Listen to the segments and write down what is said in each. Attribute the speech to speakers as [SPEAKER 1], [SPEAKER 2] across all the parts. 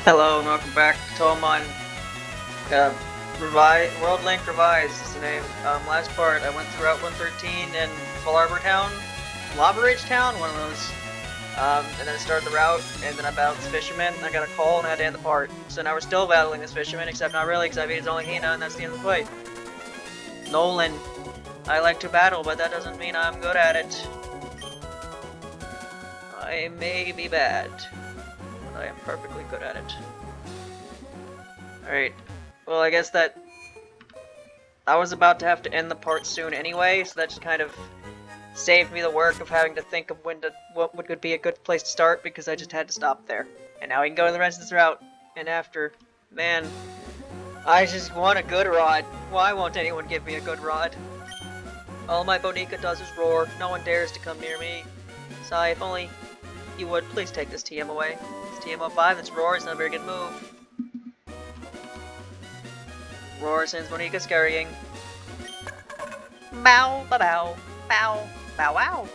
[SPEAKER 1] Hello and welcome back to Touhoumon. World Link Revised is the name. Last part I went through Route 113 in Full Arbor Town, Lava Ridge Town, one of those. And then I started the route, and then I battled this fisherman. I got a call and I had to end the part. So now we're still battling this fisherman, except not really, because I beat his only Hina, and that's the end of the fight. Nolan, I like to battle, but that doesn't mean I'm good at it. I may be bad, but I am perfectly good at it. Alright. Well, I guess that I was about to have to end the part soon anyway, so that just kind of saved me the work of having to think of what would be a good place to start, because I just had to stop there. And now we can go to the rest of this route. And after, man, I just want a good rod. Why won't anyone give me a good rod? All my Bonica does is roar. No one dares to come near me. Sigh, if only you would, please take this TM away. This TM05, this roar is not a very good move. Roar sends Bonica scurrying. Bow, ba bow, bow, bow wow.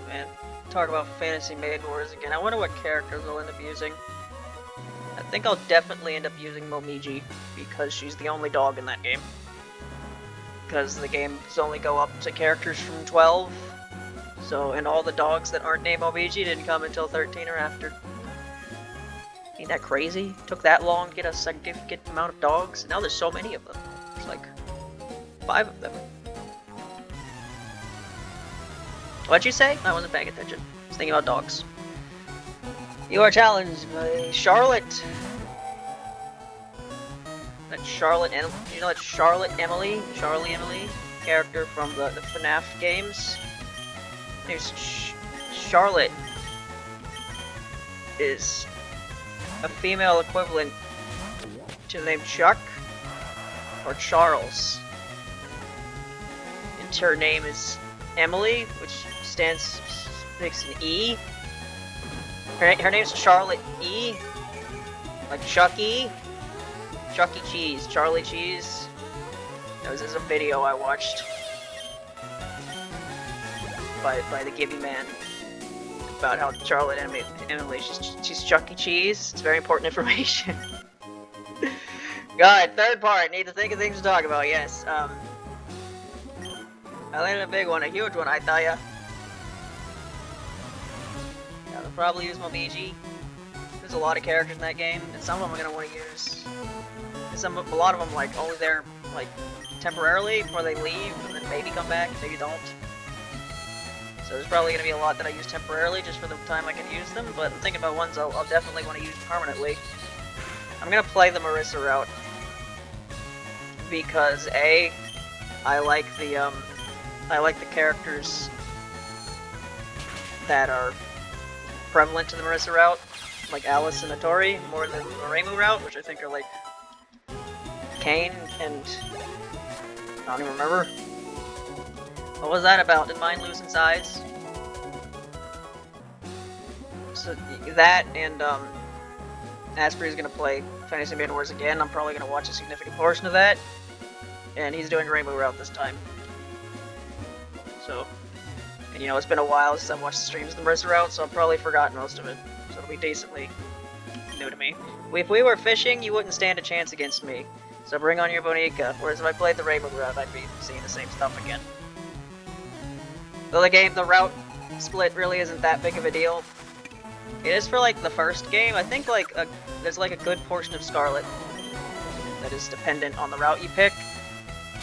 [SPEAKER 1] Man, talk about fantasy maid wars again. I wonder what characters I'll end up using. I think I'll definitely end up using Momiji, because she's the only dog in that game. Because the games only go up to characters from 12. So, and all the dogs that aren't named Momiji didn't come until 13 or after. Ain't that crazy? Took that long to get a significant amount of dogs? Now there's so many of them. There's like 5 of them. What'd you say? I wasn't paying attention. I was thinking about dogs. You are challenged by Charlotte. That's Charlotte. You know that's Charlotte Emily? Charlie Emily, character from the FNAF games. There's Charlotte is a female equivalent to the name Chuck or Charles. And her name is Emily, which makes an E. Her name's Charlotte E. Like Chucky. Chuck E. Cheese. Charlie Cheese. That was a video I watched by the Gibby Man about how Charlotte Emily she's Chuck E. Cheese. It's very important information. God, third part. Need to think of things to talk about. Yes. I landed a big one, a huge one, I tell ya. I'll probably use Momiji. There's a lot of characters in that game, and some of them I'm gonna want to use. And a lot of them like only there like temporarily before they leave, and then maybe come back, maybe don't. So there's probably gonna be a lot that I use temporarily just for the time I can use them. But I'm thinking about ones I'll definitely want to use permanently. I'm gonna play the Marissa route because I like the characters that are prevalent to the Marissa route, like Alice and Atori, more than the Reimu route, which I think are like Kane and I don't even remember. What was that about? Did mine lose in size? So that and Asprey's gonna play Fantasy Maid Wars again. I'm probably gonna watch a significant portion of that, and he's doing Rainbow Route this time. So, and you know, it's been a while since I've watched the streams of the Marissa route, so I've probably forgotten most of it. So it'll be decently new to me. If we were fishing, you wouldn't stand a chance against me. So bring on your Bonica. Whereas if I played the Rainbow route, I'd be seeing the same stuff again. Though the route split really isn't that big of a deal. It is for like the first game. I think like there's like a good portion of Scarlet that is dependent on the route you pick.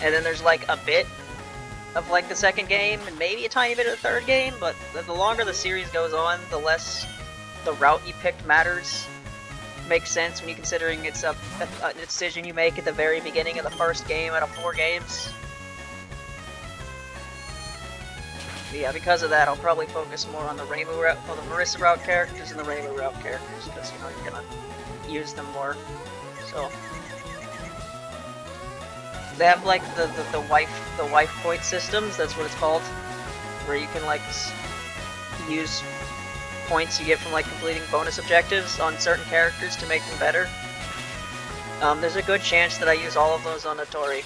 [SPEAKER 1] And then there's like a bit of like the second game, and maybe a tiny bit of the third game, but the longer the series goes on, the less the route you picked matters. Makes sense when you're considering it's a decision you make at the very beginning of the first game out of 4 games. But yeah, because of that, I'll probably focus more on the Rainbow route, on the Marissa route characters and the Rainbow route characters, because you know you're gonna use them more. So they have like the wife point systems. That's what it's called, where you can like use points you get from like completing bonus objectives on certain characters to make them better. There's a good chance that I use all of those on Atori.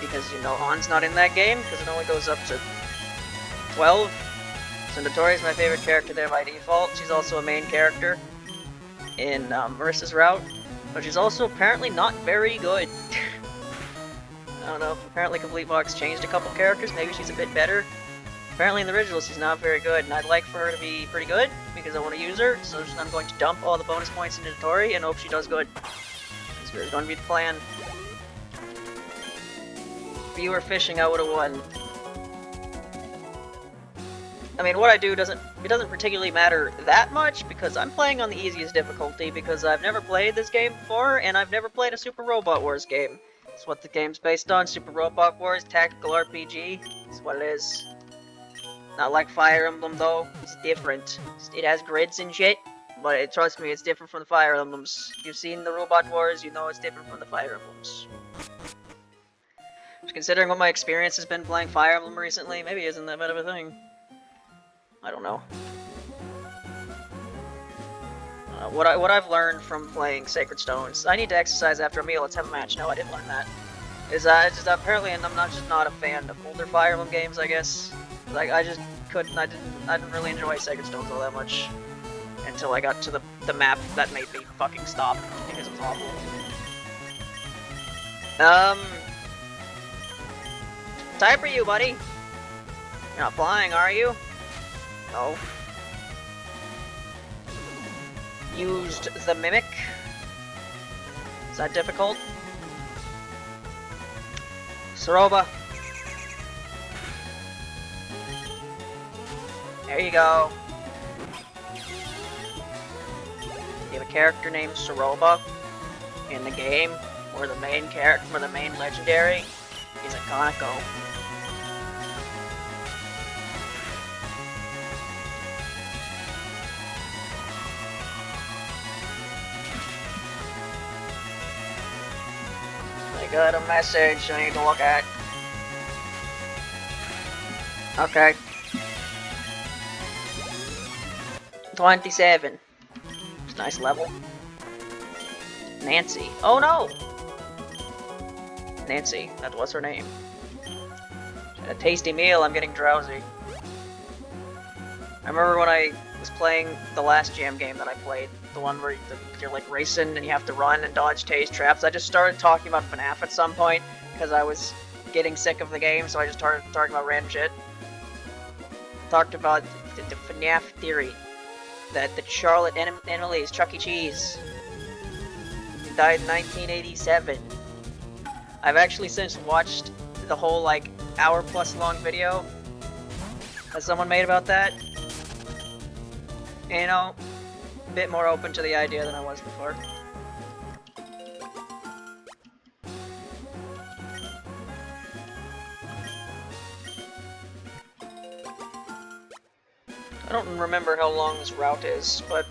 [SPEAKER 1] because, you know, Han's not in that game, because it only goes up to 12. So Notori is my favorite character there by default. She's also a main character in Marissa's route, but she's also apparently not very good. I don't know, apparently Complete Box changed a couple characters, maybe she's a bit better. Apparently in the original she's not very good, and I'd like for her to be pretty good, because I want to use her, so I'm going to dump all the bonus points into Notori and hope she does good. That's going to be the plan. If you were fishing, I would have won. I mean, what I do doesn't particularly matter that much, because I'm playing on the easiest difficulty, because I've never played this game before, and I've never played a Super Robot Wars game. That's what the game's based on, Super Robot Wars, tactical RPG. That's what it is. Not like Fire Emblem, though. It's different. It has grids and shit, but trust me, it's different from the Fire Emblems. If you've seen the Robot Wars, you know it's different from the Fire Emblems. Just considering what my experience has been playing Fire Emblem recently, maybe it isn't that bad of a thing. I don't know. What I've learned from playing Sacred Stones, I need to exercise after a meal. Let's have a match. No, I didn't learn that. Is just apparently, and I'm just not a fan of older Fire Emblem games, I guess. Like I just couldn't. I didn't really enjoy Sacred Stones all that much until I got to the map that made me fucking stop because it was awful. Time for you, buddy. You're not flying, are you? No. Used the Mimic. Is that difficult? Soroba. There you go. You have a character named Soroba in the game, or the main character, or the main legendary is a Kaneko. I got a message I need to look at. Okay. 27. It's a nice level. Nancy. Oh no! Nancy, that was her name. Had a tasty meal, I'm getting drowsy. I remember when I was playing the last jam game that I played, the one where you're like racing and you have to run and dodge tase traps. I just started talking about FNAF at some point because I was getting sick of the game, so I just started talking about random shit. Talked about the FNAF theory that the Charlotte Emily's Chuck E. Cheese died in 1987. I've actually since watched the whole like hour-plus long video that someone made about that. You know, a bit more open to the idea than I was before. I don't remember how long this route is, but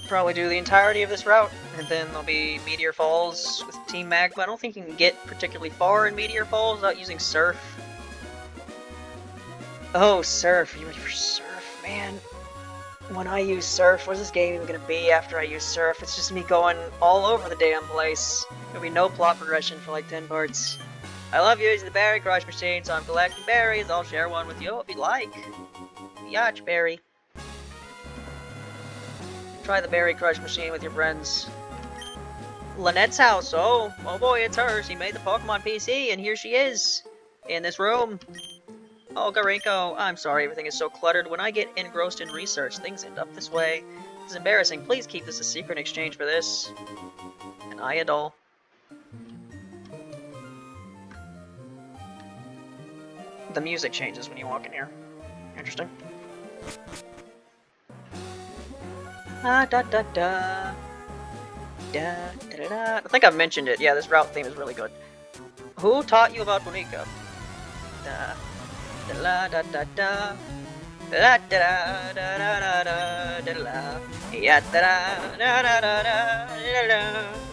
[SPEAKER 1] probably do the entirety of this route, and then there'll be Meteor Falls with Team Magma. I don't think you can get particularly far in Meteor Falls without using Surf. Oh, Surf. Are you ready for Surf, man? When I use Surf, what's this game even gonna be after I use Surf? It's just me going all over the damn place. There'll be no plot progression for like 10 parts. I love using the berry crush machine, so I'm collecting berries. I'll share one with you if you'd like. Yacht berry. Try the berry crush machine with your friends. Lynette's house. Oh boy, it's her. She made the Pokemon PC, and here she is in this room. Oh, Garinko, I'm sorry everything is so cluttered. When I get engrossed in research, things end up this way. It's embarrassing. Please keep this a secret in exchange for this. An Iodol. The music changes when you walk in here. Interesting. Ah, da da da. Da da da da. I think I've mentioned it. Yeah, this route theme is really good. Who taught you about Bonica? Da. Da da da da da da da da da da da da ya da da da da da da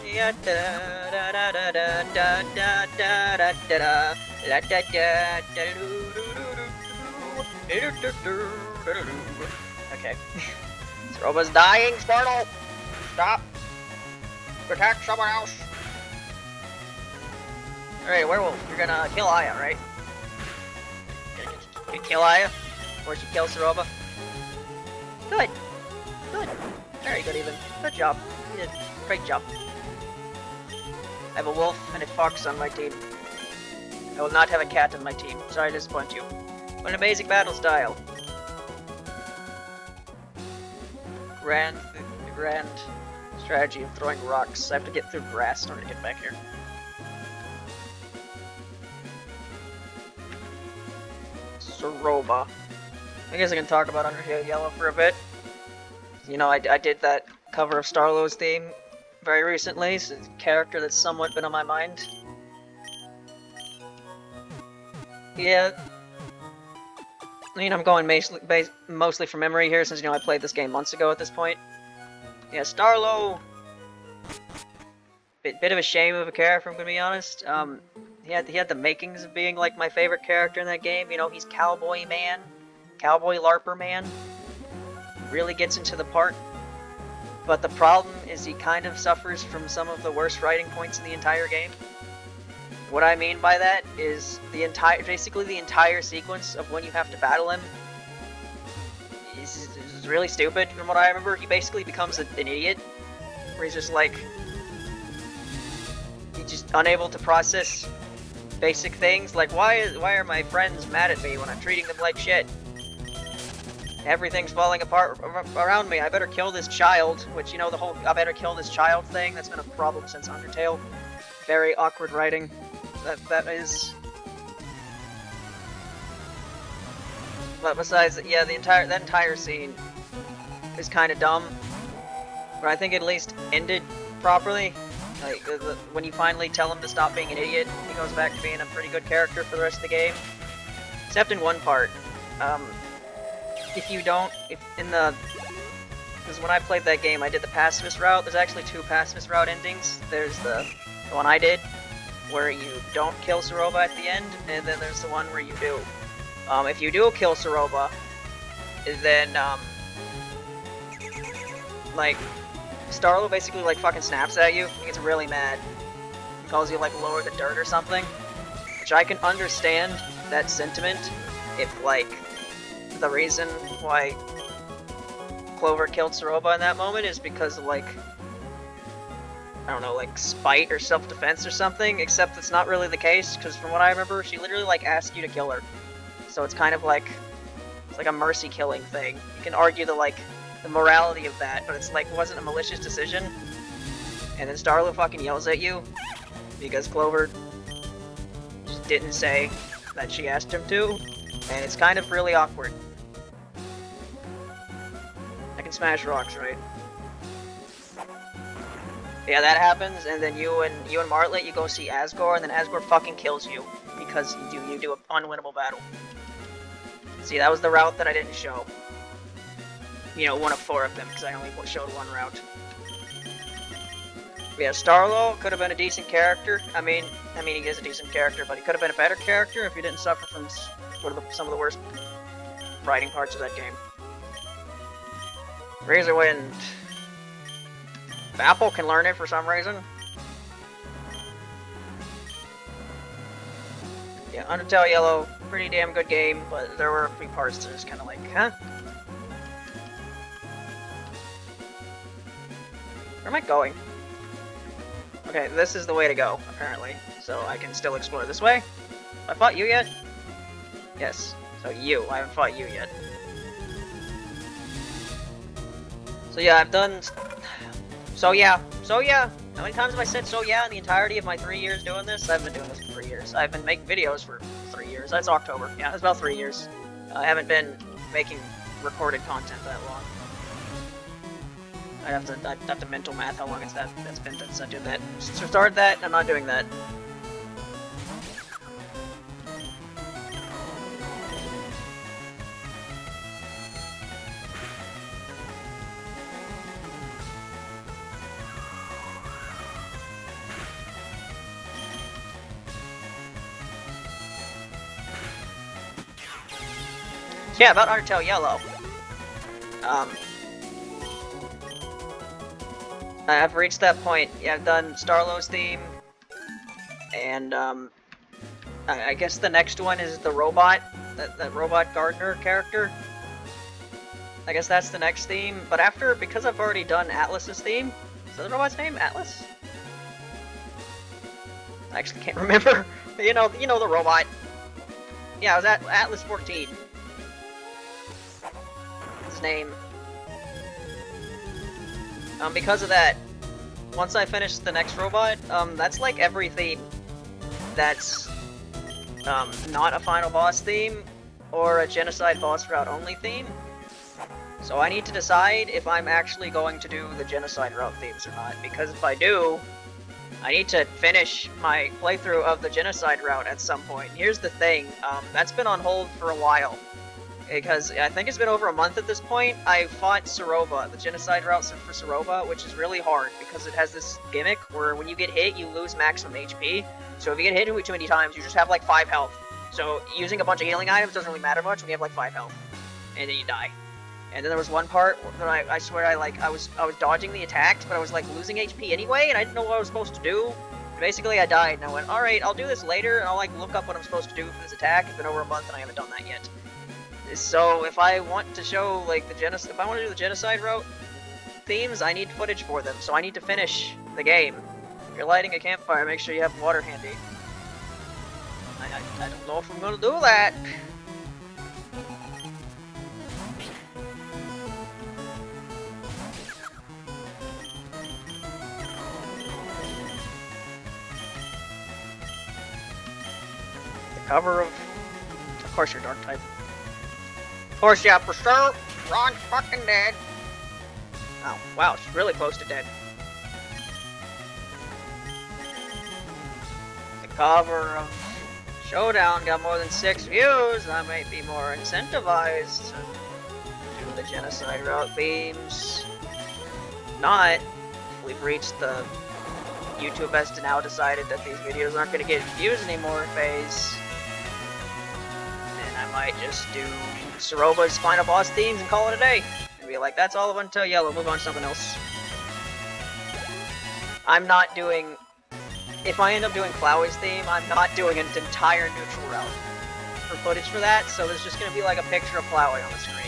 [SPEAKER 1] ya da da da da da da da da da da la da da da. Okay. Soroba's dying, Spartle! Stop! Protect someone else! Alright, Werewolf, you're gonna kill Aya, right? You kill Aya? Or she kill Soroba? Good. Good. Very good even. Good job. You did. Great job. I have a wolf and a fox on my team. I will not have a cat on my team. Sorry to disappoint you. What an amazing battle style. The grand strategy of throwing rocks. I have to get through grass in order to get back here. Soroba. I guess I can talk about Undertale Yellow for a bit. You know, I did that cover of Starlow's theme very recently. It's a character that's somewhat been on my mind. Yeah. I mean, I'm going mostly from memory here, since, you know, I played this game months ago at this point. Yeah, Starlow... Bit of a shame of a character, I'm gonna be honest. He had the makings of being, like, my favorite character in that game. You know, he's Cowboy Man. Cowboy Larper Man. Really gets into the part. But the problem is he kind of suffers from some of the worst writing points in the entire game. What I mean by that is basically the entire sequence of when you have to battle him is really stupid. From what I remember, he basically becomes an idiot, where he's just like, he's just unable to process basic things, like why are my friends mad at me when I'm treating them like shit? Everything's falling apart around me. I better kill this child, which, you know, the whole I better kill this child thing, that's been a problem since Undertale. Very awkward writing. That is. But besides, yeah, that entire scene is kind of dumb. But I think it at least ended properly. Like when you finally tell him to stop being an idiot, he goes back to being a pretty good character for the rest of the game. Except in one part. Because when I played that game, I did the pacifist route. There's actually 2 pacifist route endings. There's the one I did, where you don't kill Soroba at the end, and then there's the one where you do. If you do kill Soroba, then, like, Starlow basically, like, fucking snaps at you. He gets really mad. He calls you, like, lower the dirt or something. Which I can understand that sentiment if, like, the reason why Clover killed Soroba in that moment is because of, like, I don't know, like, spite or self-defense or something, except it's not really the case, because from what I remember, she literally, like, asked you to kill her. So it's kind of like, it's like a mercy-killing thing. You can argue the morality of that, but it's like, it wasn't a malicious decision. And then Starlow fucking yells at you, because Clover just didn't say that she asked him to, and it's kind of really awkward. I can smash rocks, right? Yeah, that happens, and then you and Martlet, you go see Asgore, and then Asgore fucking kills you because you do an unwinnable battle. See, that was the route that I didn't show. You know, one of 4 of them, because I only showed 1 route. Yeah, Starlow could have been a decent character. I mean, he is a decent character, but he could have been a better character if he didn't suffer from some of the worst writing parts of that game. Razorwind. Apple can learn it for some reason. Yeah, Undertale Yellow, pretty damn good game, but there were a few parts that just kind of like, huh? Where am I going? Okay, this is the way to go, apparently. So I can still explore this way. Have I fought you yet? Yes. So you. I haven't fought you yet. So yeah, I've done... So yeah. How many times have I said so yeah in the entirety of my 3 years doing this? I haven't been doing this for 3 years. I've been making videos for 3 years. That's October. Yeah, it's about 3 years. I haven't been making recorded content that long. I'd have to mental math how long that's been since I did that. So started that, and I'm not doing that. Yeah, about Undertale Yellow. I've reached that point. Yeah, I've done Starlow's theme, and I guess the next one is the robot, that robot gardener character. I guess that's the next theme. But after, because I've already done Atlas's theme, is that the robot's name? Atlas? I actually can't remember. You know the robot. Yeah, I was at Atlas 14. His name. Because of that, once I finish the next robot, that's like every theme that's not a final boss theme or a genocide boss route only theme. So I need to decide if I'm actually going to do the genocide route themes or not, because if I do, I need to finish my playthrough of the genocide route at some point. Here's the thing, that's been on hold for a while, because I think it's been over a month at this point. I fought Sorova, the genocide route for Sorova, which is really hard because it has this gimmick where when you get hit, you lose maximum HP. So if you get hit too many times, you just have like 5 health. So using a bunch of healing items doesn't really matter much when you have like 5 health, and then you die. And then there was one part that I swear I was dodging the attacks, but I was like losing HP anyway, and I didn't know what I was supposed to do. And basically, I died, and I went, all right, I'll do this later, and I'll like look up what I'm supposed to do for this attack. It's been over a month, and I haven't done that yet. So if I want to show like if I want to do the genocide route themes, I need footage for them. So I need to finish the game. If you're lighting a campfire, make sure you have water handy. I don't know if I'm gonna do that. The cover of course you're dark type. Of course, yeah, for sure. Ron's fucking dead. Oh, wow, she's really close to dead. The cover of Showdown got more than 6 views. I might be more incentivized to do the genocide route themes. Not, we've reached the YouTube has now decided that these videos aren't going to get views anymore phase. And I might just do Soroba's final boss themes and call it a day. And be like, that's all of until yellow, move on to something else. I'm not doing... If I end up doing Flowey's theme, I'm not doing an entire neutral route for footage for that, so there's just going to be like a picture of Flowey on the screen.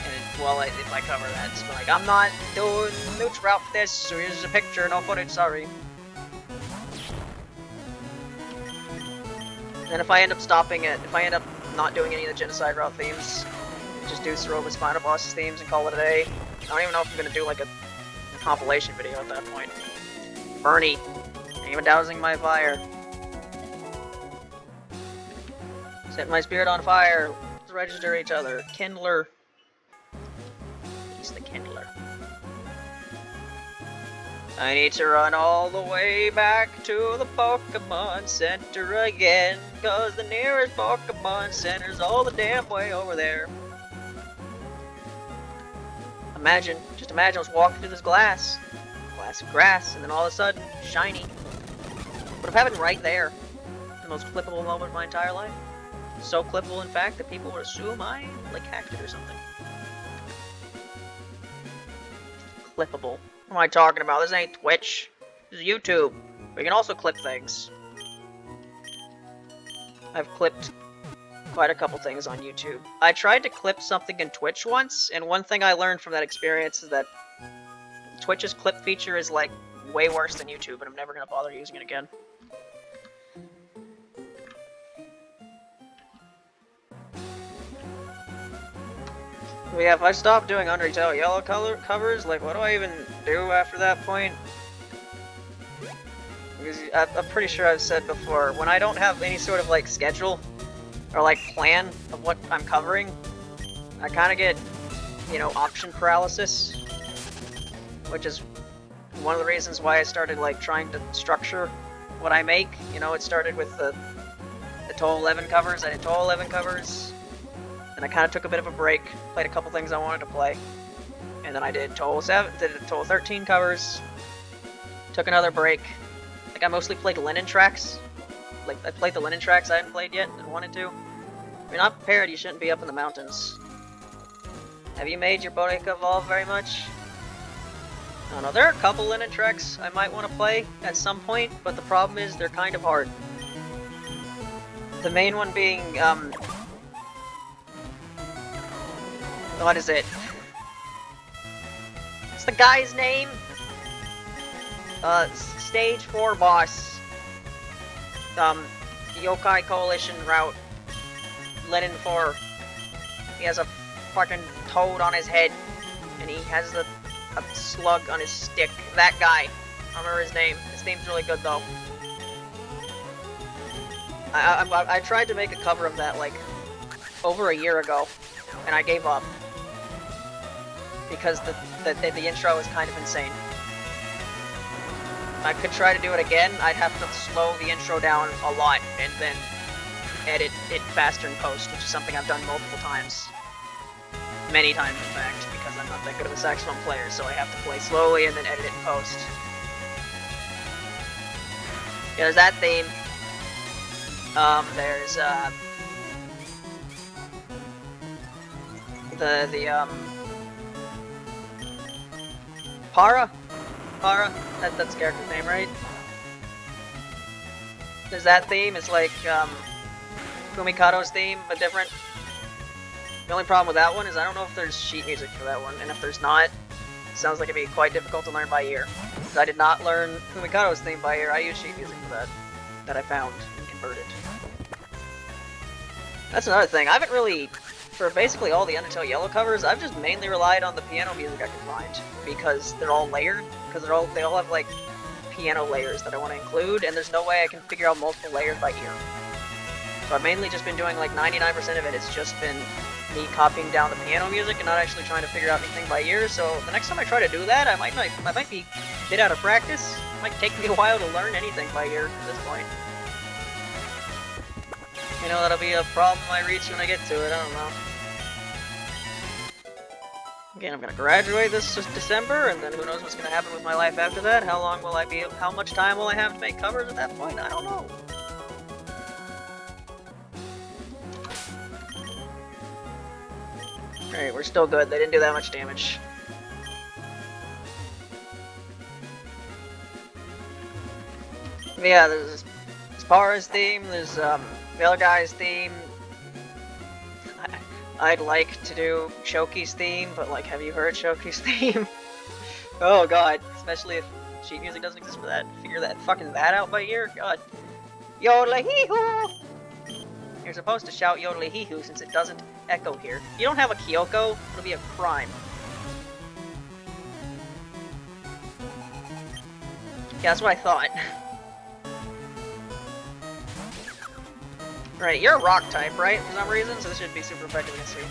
[SPEAKER 1] And if I cover that, it's like, I'm not doing neutral route for this, so here's a picture, no footage, sorry. And if I end up stopping it, if I end up not doing any of the genocide route themes, just do Soroba's final boss themes and call it a day. I don't even know if I'm going to do like a compilation video at that point. Bernie. Even dousing my fire. Set my spirit on fire. Let's register each other. Kindler. He's the Kindler. I need to run all the way back to the Pokemon Center again, cause the nearest Pokemon Center's all the damn way over there. Just imagine I was walking through this glass of grass, and then all of a sudden, shiny. Would have happened right there. The most clippable moment of my entire life. So clippable, in fact, that people would assume I, like, hacked it or something. Clippable. What am I talking about? This ain't Twitch. This is YouTube. We can also clip things. I've clipped quite a couple things on YouTube. I tried to clip something in Twitch once, and one thing I learned from that experience is that Twitch's clip feature is, like, way worse than YouTube, and I'm never gonna bother using it again. But yeah, if I stop doing Undertale yellow color covers, like, what do I even do after that point? Because I'm pretty sure I've said before, when I don't have any sort of, like, schedule or, like, plan of what I'm covering, I kind of get, you know, option paralysis, which is one of the reasons why I started, like, trying to structure what I make. You know, it started with the Toll 11 covers. I did Toll 11 covers, and I kind of took a bit of a break, played a couple things I wanted to play, and then I did Toll 13 covers, took another break. Like, I mostly played Lennon tracks. Like, I played the Lennon tracks I haven't played yet and wanted to. If you're not prepared, you shouldn't be up in the mountains. Have you made your Bodega evolve very much? I don't know, there are a couple Lennon tracks I might want to play at some point, but the problem is they're kind of hard. The main one being, what is it? What's the guy's name? Stage 4 boss. Yokai Coalition route. Lenin 4. He has a fucking toad on his head, and he has a slug on his stick. That guy. I remember his name. His name's really good, though. I tried to make a cover of that, like, over a year ago, and I gave up. Because the intro is kind of insane. I could try to do it again. I'd have to slow the intro down a lot, and then edit it faster in post, which is something I've done multiple times. Many times, in fact, because I'm not that good of a saxophone player, so I have to play slowly and then edit it in post. Yeah, there's that theme. There's, Para? That's the character's name, right? There's that theme, it's like, Fumikado's theme, but different. The only problem with that one is I don't know if there's sheet music for that one, and if there's not, it sounds like it'd be quite difficult to learn by ear. Because I did not learn Fumikado's theme by ear, I used sheet music for that I found and converted. That's another thing, I haven't really, for basically all the Undertale Yellow covers, I've just mainly relied on the piano music I can find, because they're all layered, because they all have, like, piano layers that I want to include, and there's no way I can figure out multiple layers by ear. So I've mainly just been doing, like, 99% of it, it's just been me copying down the piano music and not actually trying to figure out anything by ear, so the next time I try to do that, I might be a bit out of practice. It might take me a while to learn anything by ear at this point. You know, that'll be a problem I reach when I get to it, I don't know. Again, I'm gonna graduate this December, and then who knows what's gonna happen with my life after that? How much time will I have to make covers at that point? I don't know. Alright, we're still good. They didn't do that much damage. But yeah, there's Para's theme, there's the other guy's theme. I'd like to do Shoki's theme, but like, have you heard Shoki's theme? Oh god, especially if sheet music doesn't exist for that. Figure that out by ear? God. Yodel-hee-hoo! You're supposed to shout Yodel-hee-hoo since it doesn't echo here. If you don't have a Kyoko, it'll be a crime. Yeah, that's what I thought. Right, you're a rock type, right? For some reason, so this should be super effective against you.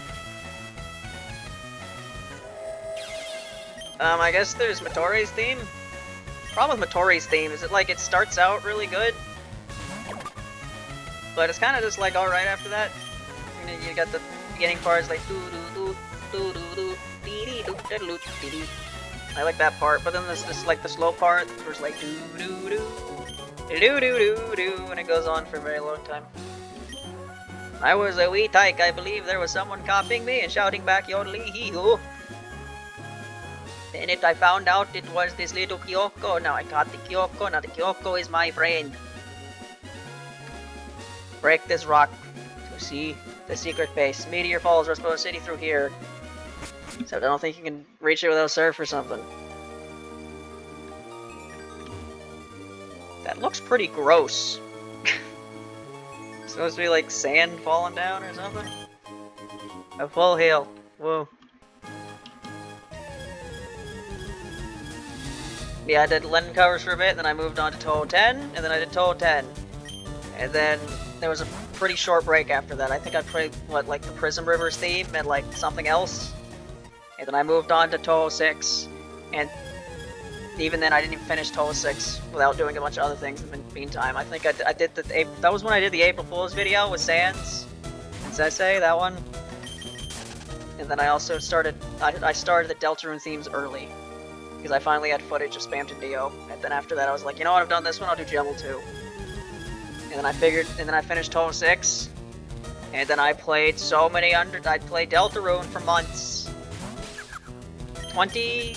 [SPEAKER 1] I guess there's Matori's theme. Problem with Matori's theme is it starts out really good, but it's kind of just like alright after that. You got the beginning part is like doo doo doo doo doo dee dee doo doo doo dee dee. I like that part, but then there's just like the slow part where it's like doo doo doo doo doo doo doo, and it goes on for a very long time. I was a wee tyke, I believe there was someone copying me and shouting back Yodel-hee-hoo. Then I found out it was this little Kyoko. Now I got the Kyoko, now the Kyoko is my friend. Break this rock to see the secret base. Meteor Falls, we're supposed to city through here. So I don't think you can reach it without surf or something. That looks pretty gross. Supposed to be like sand falling down or something? A full heal. Whoa. Yeah, I did Lennon covers for a bit, then I moved on to Touhoumon 10, and then I did Touhoumon 10. And then there was a pretty short break after that. I think I played, like the Prism Rivers theme and like something else. And then I moved on to Touhoumon 6, and even then I didn't even finish Touhoumon 6 without doing a bunch of other things in the meantime. I think I did that was when I did the April Fool's video with Sans and Sensei, that one. And then I also started the Deltarune themes early, because I finally had footage of Spammed in Dio. And then after that I was like, you know what, I've done this one, I'll do Jebel 2. And then I finished Touhoumon 6, and then I played so many I played Deltarune for months. 28?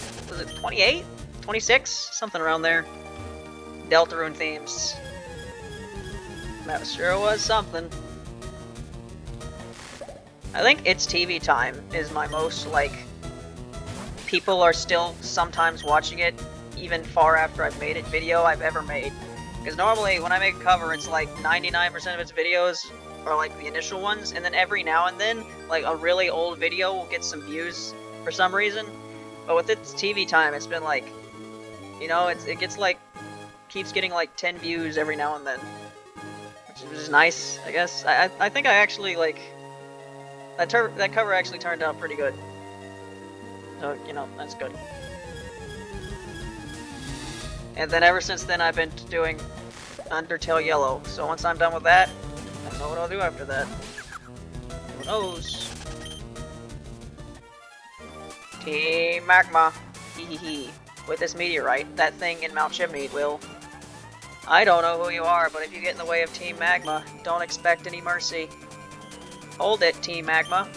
[SPEAKER 1] 26? Something around there. Deltarune themes. That sure was something. I think It's TV Time is my most, like, people are still sometimes watching it, even far after I've made it, video I've ever made. Because normally, when I make a cover, it's like 99% of its videos are like the initial ones, and then every now and then, like a really old video will get some views for some reason. But with its TV time, it's been like, you know, it gets like, keeps getting like 10 views every now and then. Which is nice, I guess. I think I actually, like, that cover actually turned out pretty good. So, you know, that's good. And then ever since then, I've been doing Undertale Yellow. So once I'm done with that, I don't know what I'll do after that. Who knows? Team Magma. Hehehe. With this meteorite, that thing in Mount Chimney will... I don't know who you are, but if you get in the way of Team Magma, don't expect any mercy. Hold it, Team Magma.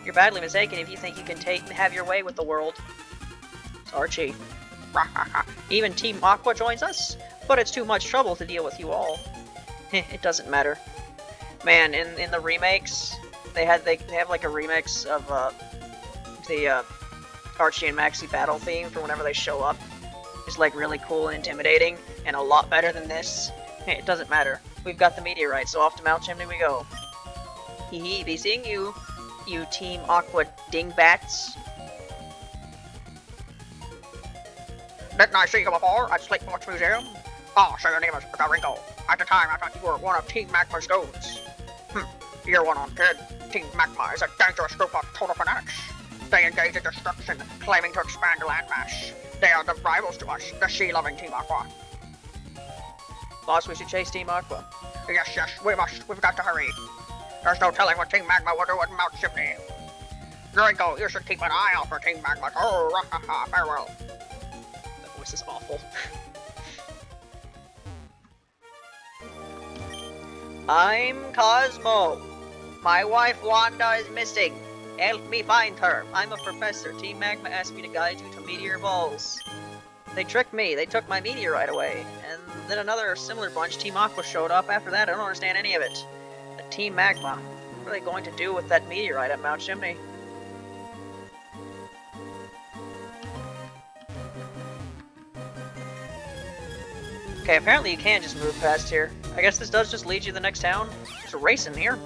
[SPEAKER 1] You're badly mistaken if you think you can have your way with the world. It's Archie. Even Team Aqua joins us, but it's too much trouble to deal with you all. It doesn't matter. Man, in the remakes, they have like a remix of the Archie and Maxie battle theme for whenever they show up. It's like really cool and intimidating, and a lot better than this. Hey, it doesn't matter. We've got the meteorite, so off to Mount Chimney we go. Hee be seeing you, you Team Aqua dingbats. Didn't I see you before at Sleepwalk's Museum? Oh, so your name is Garingo. At the time, I thought you were one of Team Magma's goons. You're one on kid. Team Magma is a dangerous group of total fanatics. They engage in destruction, claiming to expand the landmass. They are the rivals to us, the sea-loving Team Aqua. Boss, we should chase Team Aqua. Yes, we must. We've got to hurry. There's no telling what Team Magma will do at Mount Chimney. Draco, you should keep an eye out for Team Magma. Oh, farewell. That voice is awful. I'm Cosmo. My wife Wanda is missing. Help me find her. I'm a professor. Team Magma asked me to guide you to Meteor Falls. They tricked me. They took my meteorite away. And then another similar bunch, Team Aqua, showed up after that. I don't understand any of it. But Team Magma, what are they going to do with that meteorite at Mount Chimney? Okay, apparently you can just move past here. I guess this does just lead you to the next town. There's a Raisin here.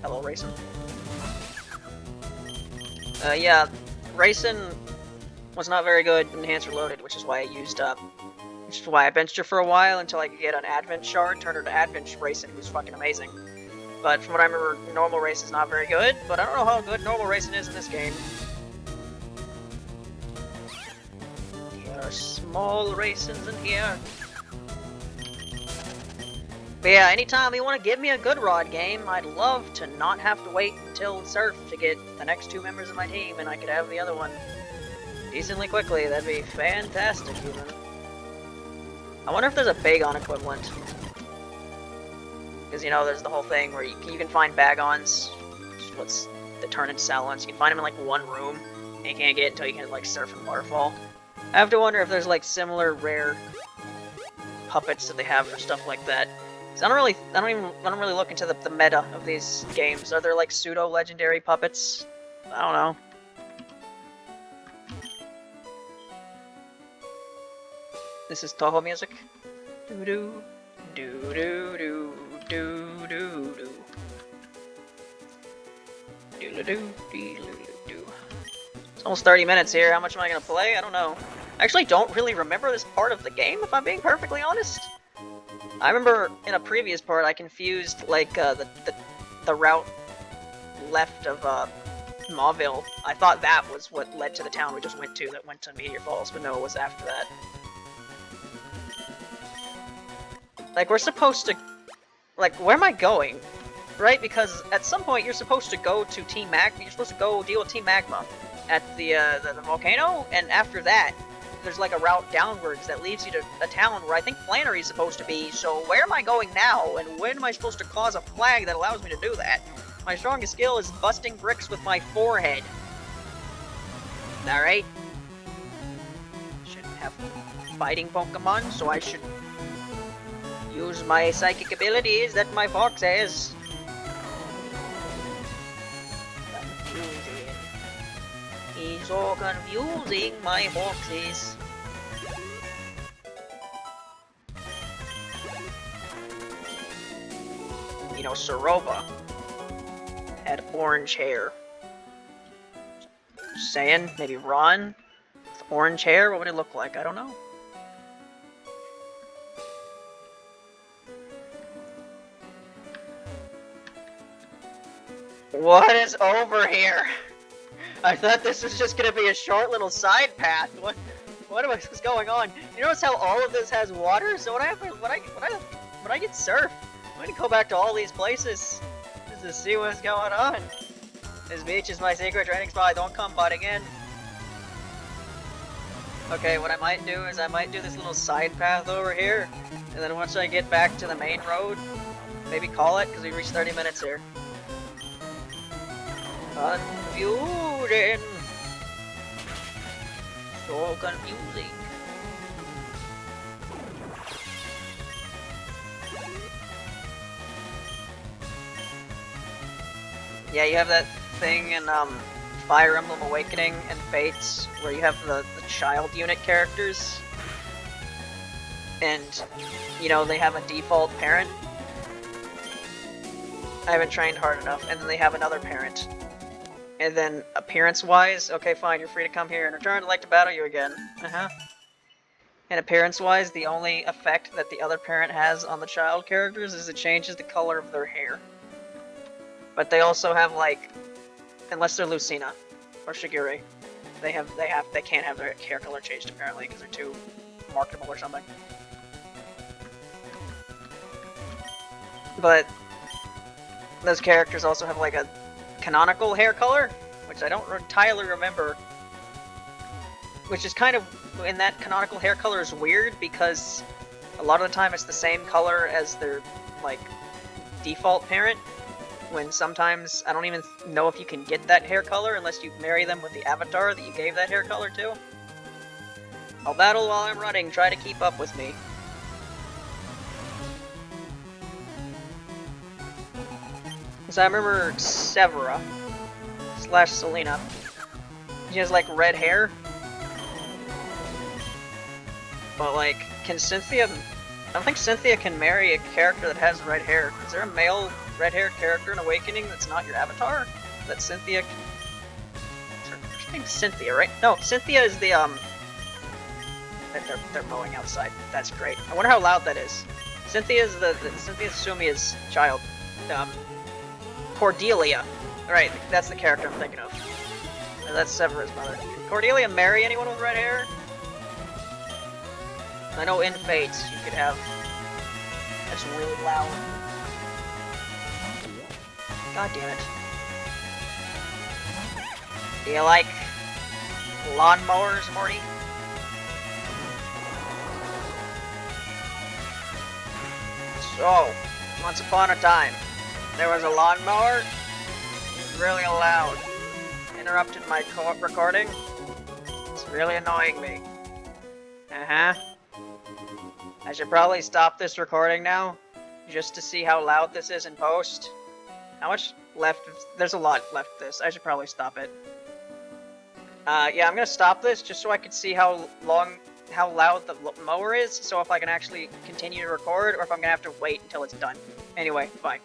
[SPEAKER 1] Hello, Raisin. Yeah, Raisin was not very good in Enhanced Reloaded, which is why I benched her for a while until I could get an Advent Shard, turn her to Advent Raisin, who's fucking amazing. But from what I remember, normal Raisin's not very good, but I don't know how good normal Raisin is in this game. There are small Raisins in here. But yeah, anytime you want to give me a good rod game, I'd love to not have to wait until Surf to get the next 2 members of my team, and I could have the other one decently quickly. That'd be fantastic, even. I wonder if there's a Bagon equivalent. Because, you know, there's the whole thing where you can find Bagons, what's that turn into Salons. You can find them in, like, one room, and you can't get it until you can, like, Surf and Waterfall. I have to wonder if there's, like, similar rare puppets that they have for stuff like that. I don't really look into the meta of these games. Are there like pseudo-legendary puppets? I don't know. This is Touhou music. Doo doo doo doo doo doo doo doo. Doo doo doo doo doo. It's almost 30 minutes here. How much am I gonna play? I don't know. I actually don't really remember this part of the game, if I'm being perfectly honest. I remember in a previous part I confused like the route left of Mauville. I thought that was what led to the town we just went to that went to Meteor Falls, but no, it was after that. Like we're supposed to, like where am I going? Right? Because at some point you're supposed to go to Team Magma. You're supposed to go deal with Team Magma at the volcano, and after that there's like a route downwards that leads you to a town where I think Flannery's supposed to be, so where am I going now, and when am I supposed to cause a flag that allows me to do that? My strongest skill is busting bricks with my forehead. Alright? Shouldn't have fighting Pokemon, so I should use my psychic abilities that my fox has. me so confusing, my foxes. You know, Sorova had orange hair. Just saying, maybe Ron with orange hair? What would it look like? I don't know. What is over here? I thought this was just gonna be a short little side path. What is going on? You notice how all of this has water? So when I get surf, I'm gonna go back to all these places just to see what's going on. This beach is my secret training spot. Don't come butting in. Okay, what I might do is I might do this little side path over here, and then once I get back to the main road, maybe call it, because we reached 30 minutes here. Confusing. So confusing. Yeah, you have that thing in Fire Emblem Awakening and Fates where you have the child unit characters. And, you know, they have a default parent. I haven't trained hard enough. And then they have another parent. And then, appearance-wise, okay, fine, you're free to come here and return. I'd like to battle you again. And appearance-wise, the only effect that the other parent has on the child characters is it changes the color of their hair. But they also have, like, unless they're Lucina or Shigure, they can't have their hair color changed apparently because they're too marketable or something. But those characters also have like a canonical hair color, which I don't entirely remember. Which is kind of, in that canonical hair color is weird because a lot of the time it's the same color as their like default parent. When sometimes, I don't even know if you can get that hair color unless you marry them with the avatar that you gave that hair color to. I'll battle while I'm running, try to keep up with me. So I remember Severa / Selena. She has like red hair. But like, can Cynthia... I don't think Cynthia can marry a character that has red hair. Is there a male red-haired character in Awakening that's not your avatar? That Cynthia can... Her name's Cynthia, right? No, Cynthia is the, They're mowing outside. That's great. I wonder how loud that is. Cynthia is Cynthia Sumia's child. Cordelia. Right, that's the character I'm thinking of. And that's Severa's mother. Can Cordelia marry anyone with red hair? I know in Fates you could have... That's really loud. God damn it. Do you like lawnmowers, Morty? So, once upon a time, there was a lawnmower. It was really loud. Interrupted my recording. It's really annoying me. I should probably stop this recording now, just to see how loud this is in post. How much left? There's a lot left of this. I should probably stop it. Yeah, I'm gonna stop this just so I can see how loud the mower is, so if I can actually continue to record, or if I'm gonna have to wait until it's done. Anyway, bye.